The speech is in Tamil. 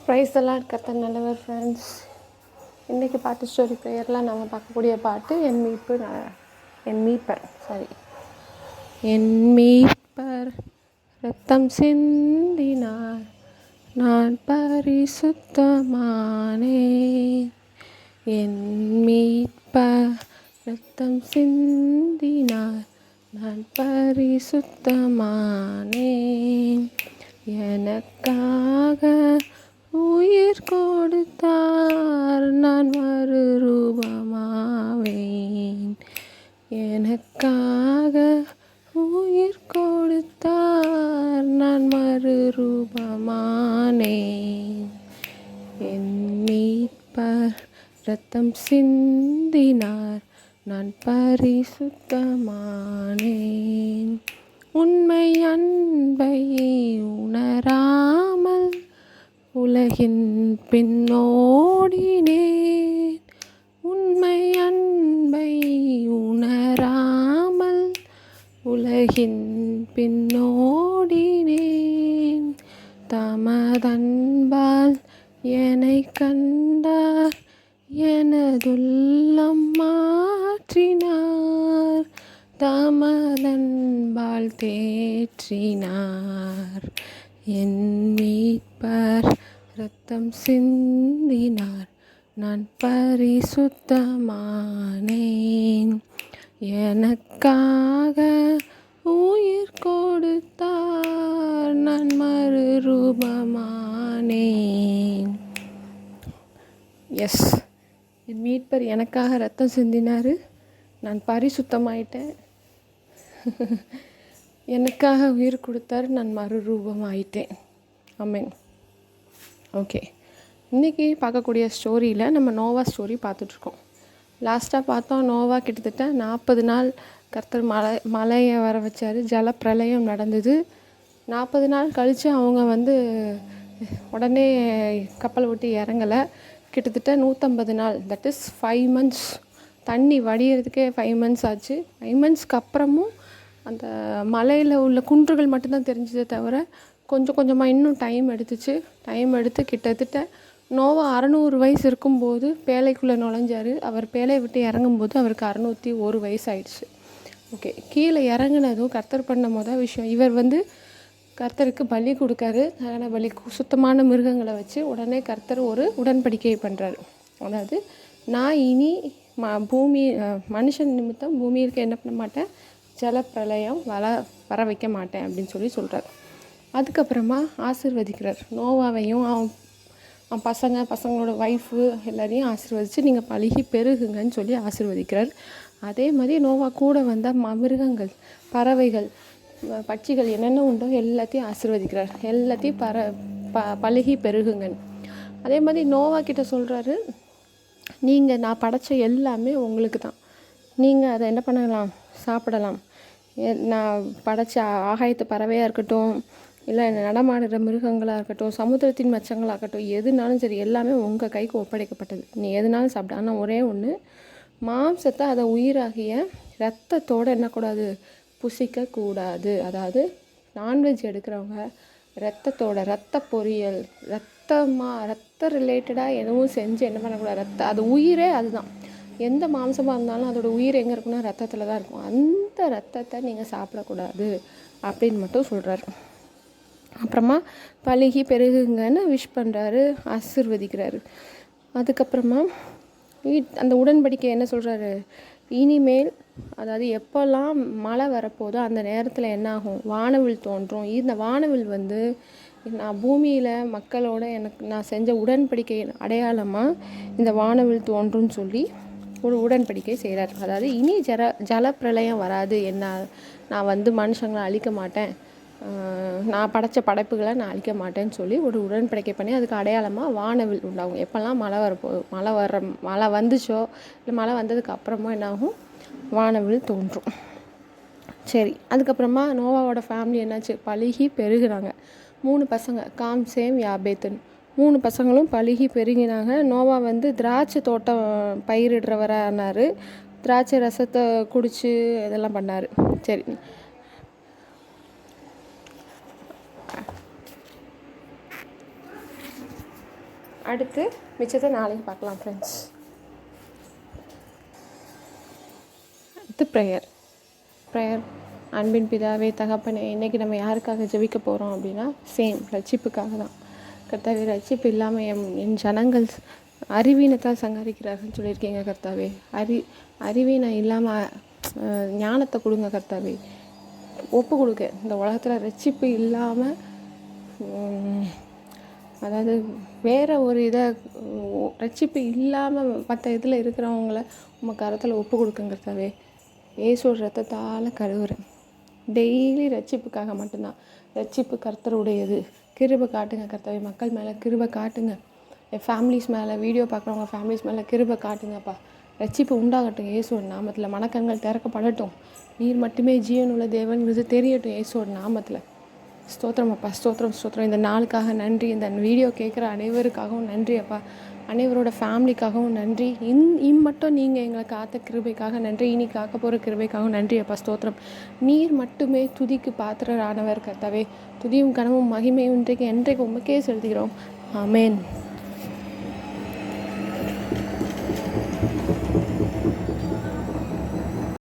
ப்ரைஸ் எல்லாம் கர்த்தர் நல்லவர் ஃப்ரெண்ட்ஸ். இன்றைக்கி பாட்டு ஸ்டோரி ப்ரேயரில் நம்ம பார்க்கக்கூடிய பாட்டு என் மீட்பர் ரத்தம் சிந்தினார், நான் பரிசுத்தமானேன். என் மீட்பர் ரத்தம் சிந்தினார், நான் பரிசுத்தமானேன். எனக்காக உயிர் கொடுத்தார், நான் மறுரூபமாவேன். எனக்காக உயிர் கொடுத்தார், நான் மறுரூபமானேன். என் மீட்பர் ரத்தம் சிந்தினார், நான் பரிசுத்தமானேன். உண்மை அன்பை உணராமல் உலகின் பின்னோடினேன். உண்மை அன்பை உணராமல் உலகின் பின்னோடினேன். தமதன்பால் என்னை கண்டார், எனதுள்ளம் மாற்றினார். தமதன்பால் தேற்றினார். என் மீட்பர் ரத்தம் சிந்தினார், நான் பரிசுத்தமானேன். எனக்காக உயிர் கொடுத்தார், நான் மறுரூபமானேன். எஸ், என் மீட்பர் எனக்காக ரத்தம் சிந்தினார், நான் பரிசுத்தமாயிட்டேன். எனக்காக உயிர் கொடுத்தாரு, நான் மறுரூபமாயிட்டேன். ஆமென். ஓகே, இன்றைக்கி பார்க்கக்கூடிய ஸ்டோரியில் நம்ம நோவா ஸ்டோரி பார்த்துட்ருக்கோம். லாஸ்ட்டாக பார்த்தோம், நோவா கிட்டத்தட்ட 40 நாள் கர்த்தர் மழையை வர வச்சார், ஜலப்பிரளயம் நடந்தது. 40 நாள் கழித்து அவங்க உடனே கப்பல் விட்டு இறங்கலை. கிட்டத்தட்ட 150 நாள், தட் இஸ் 5 months, தண்ணி வடிகிறதுக்கே 5 months ஆச்சு. 5 monthsக்கு அப்புறமும் அந்த மலையில் உள்ள குன்றுகள் மட்டும்தான் தெரிஞ்சதே தவிர கொஞ்சம் கொஞ்சமாக இன்னும் டைம் எடுத்து கிட்டத்தட்ட நோவா 600 வயசு இருக்கும்போது பேழைக்குள்ளே நுழைஞ்சார். அவர் பேழையை விட்டு இறங்கும்போது அவருக்கு 601 வயசு ஆயிடுச்சு. ஓகே, கீழே இறங்குனதும் கர்த்தர் பண்ண மொதல் விஷயம், இவர் கர்த்தருக்கு பலி கொடுக்காரு. தகன பலி, சுத்தமான மிருகங்களை வச்சு உடனே கர்த்தர் ஒரு உடன்படிக்கை பண்ணுறாரு. அதாவது, நான் இனி மனுஷன் நிமித்தம் பூமிக்கு என்ன பண்ண மாட்டேன், ஜலப்பிரளயம் வர வைக்க மாட்டேன் அப்படின்னு சொல்கிறார். அதுக்கப்புறமா ஆசீர்வதிக்கிறார். நோவாவையும் அவன் பசங்களோட ஒய்ஃபு எல்லாரையும் ஆசீர்வதித்து நீங்கள் பழகி பெருகுங்கன்னு சொல்லி ஆசீர்வதிக்கிறார். அதே மாதிரி நோவா கூட வந்த மிருகங்கள், பறவைகள், பட்சிகள் என்னென்ன உண்டோ எல்லாத்தையும் ஆசீர்வதிக்கிறார். எல்லாத்தையும் பழகி பெருகுங்கன்னு. அதே மாதிரி நோவா கிட்ட சொல்கிறாரு, நான் படைத்த எல்லாமே உங்களுக்கு தான், நீங்கள் அதை என்ன பண்ணலாம், சாப்பிடலாம். நான் படைத்த ஆகாயத்து பறவையாக இருக்கட்டும், இல்லை நடமாடுற மிருகங்களாக இருக்கட்டும், சமுத்திரத்தின் மச்சங்களாகட்டும், எதுனாலும் சரி, எல்லாமே உங்கள் கைக்கு ஒப்படைக்கப்பட்டது. நீ எதுனாலும் சாப்பிட. ஆனால் ஒரே ஒன்று, மாம்சத்தை, அதை உயிராகிய ரத்தத்தோடு என்னக்கூடாது, புசிக்கக்கூடாது. அதாவது நான்வெஜ் எடுக்கிறவங்க ரத்த பொரியல், ரத்த ரிலேட்டடாக எதுவும் செஞ்சு என்ன பண்ணக்கூடாது. அது உயிரே அதுதான். எந்த மாம்சமாக இருந்தாலும் அதோட உயிர் எங்கே இருக்குன்னா ரத்தத்தில் தான் இருக்கும். அந்த ரத்தத்தை நீங்கள் சாப்பிடக்கூடாது அப்படின்னு மட்டும் சொல்கிறாரு. அப்புறமா பழகி பெருகுங்கன்னு விஷ் பண்ணுறாரு, ஆசீர்வதிக்கிறாரு. அதுக்கப்புறமா அந்த உடன்படிக்கை என்ன சொல்கிறாரு, இனிமேல், அதாவது எப்போல்லாம் மழை வரப்போதோ அந்த நேரத்தில் என்ன ஆகும், வானவில் தோன்றும். இந்த வானவில் நான் பூமியில் மக்களோட நான் செஞ்ச உடன்படிக்கை அடையாளமாக இந்த வானவில் தோன்றும்னு சொல்லி ஒரு உடன்படிக்கை செய்கிறார். அதாவது இனி ஜலப்பிரளயம் வராது, நான் மனுஷங்களை அழிக்க மாட்டேன், நான் படைத்த படைப்புகளை நான் அழிக்க மாட்டேன்னு சொல்லி ஒரு உடன்படிக்கை பண்ணி அதுக்கு அடையாளமாக வானவில் உண்டாகும். எப்போல்லாம் மழை வந்துச்சோ, இல்லை மழை வந்ததுக்கு அப்புறமா என்னாகும், வானவில் தோன்றும். சரி, அதுக்கப்புறமா நோவாவோட ஃபேமிலி என்னாச்சு, பழகி பெருகுறாங்க. 3 பசங்க, காம், சேம், யாபேத்துன்னு 3 பசங்களும் பழகி பெருகினாங்க. நோவா திராட்சை தோட்டம் பயிரிடுறவரானார். திராட்சை ரசத்தை குடித்து இதெல்லாம் பண்ணார். சரி, அடுத்து மிச்சத்தை நாளைக்கு பார்க்கலாம் ஃப்ரெண்ட்ஸ். அடுத்து ப்ரேயர். அன்பின் பிதாவே தகப்பனே, இன்றைக்கி நம்ம யாருக்காக ஜெபிக்க போகிறோம் அப்படின்னா ரட்சிப்புக்காக தான். கர்த்தாவே, ரட்சிப்பு இல்லாமல் என் ஜனங்கள் அறிவீனத்தால் சங்காரிக்கிறார்கள்னு சொல்லியிருக்கீங்க கர்த்தாவே. அறிவீனம் இல்லாமல் ஞானத்தை கொடுங்க கர்த்தாவே. ஒப்பு கொடுக்க இந்த உலகத்தில் ரட்சிப்பு இல்லாமல், அதாவது வேறு ஒரு ரட்சிப்பு இல்லாமல் மற்ற இதில் இருக்கிறவங்கள உங்கள் கரத்தில் ஒப்பு கொடுக்குங்க கர்த்தாவே. இயேசுவோட ரத்தத்தால் கழுவுறேன். டெய்லி ரட்சிப்புக்காக மட்டும்தான். ரட்சிப்பு கர்த்தருடையது. கிருபை காட்டுங்க கர்த்தாவே. மக்கள் மேலே கிருபை காட்டுங்க. என் ஃபேமிலிஸ் மேலே, வீடியோ பார்க்குறவங்க ஃபேமிலிஸ் மேலே கிருபை காட்டுங்கப்பா. ரட்சிப்பு உண்டாகட்டும் இயேசுவோட நாமத்தில். மனக்கண்கள் திறக்கப்படட்டும். நீர் மட்டுமே ஜீவனுள்ள தேவன்கிறது தெரியட்டும் இயேசுவோட நாமத்தில். ஸ்தோத்திரம் அப்பா, ஸ்தோத்திரம். இந்த நாளுக்காக நன்றி. இந்த வீடியோ கேட்குற அனைவருக்காகவும் நன்றி அப்பா. அனைவரோட ஃபேமிலிக்காகவும் நன்றி. மட்டும் நீங்கள் எங்களை காத்த கிருபைக்காக நன்றி. இனி காக்க போகிற கிருபைக்காகவும் நன்றி அப்பா. ஸ்தோத்திரம். நீர் மட்டுமே துதிக்கு பாத்திரரானவர் கர்த்தாவே. துதியும் கனமும் மகிமையும் இன்றைக்கு உமக்கே செலுத்துகிறோம். ஆமென்.